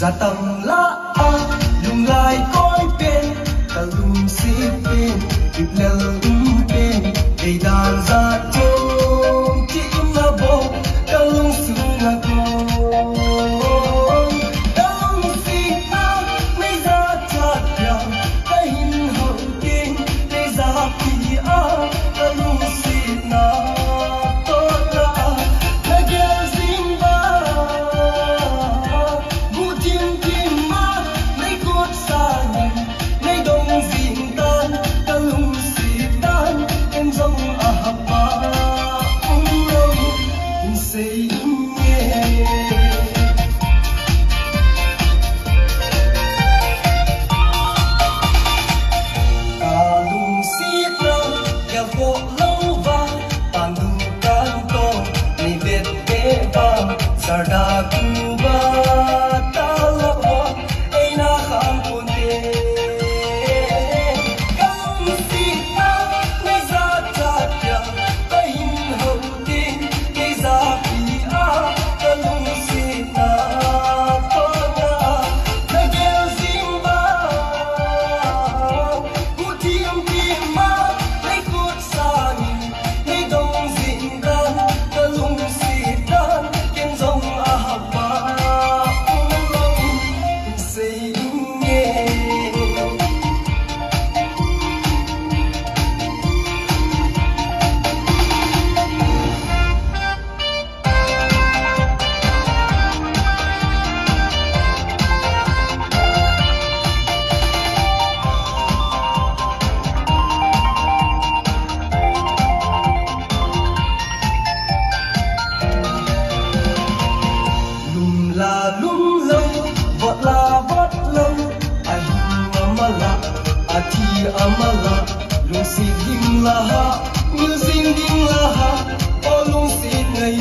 ra tầm lá lùng lại coi bên ta lùng xí bên kịp lờ bên đầy đàn ra trông chỉ là bộ ta lùng xứ là con ta lùng xí ta mấy ra chặt nhau ta hình hậu kinh mấy ra kỳ ta lùng xí na Sarda kuba talawa ay nakapunti Kalong sita may zatatya Kahin hautin kay zapia Kalong sita toga Nagel zimba Kutiyam kima may kutsangin May dong zindan Kalong sita lung lâu vọt la vọt lâu ai amala ati amala lung si ding la ha music ding la ha o lung si ngay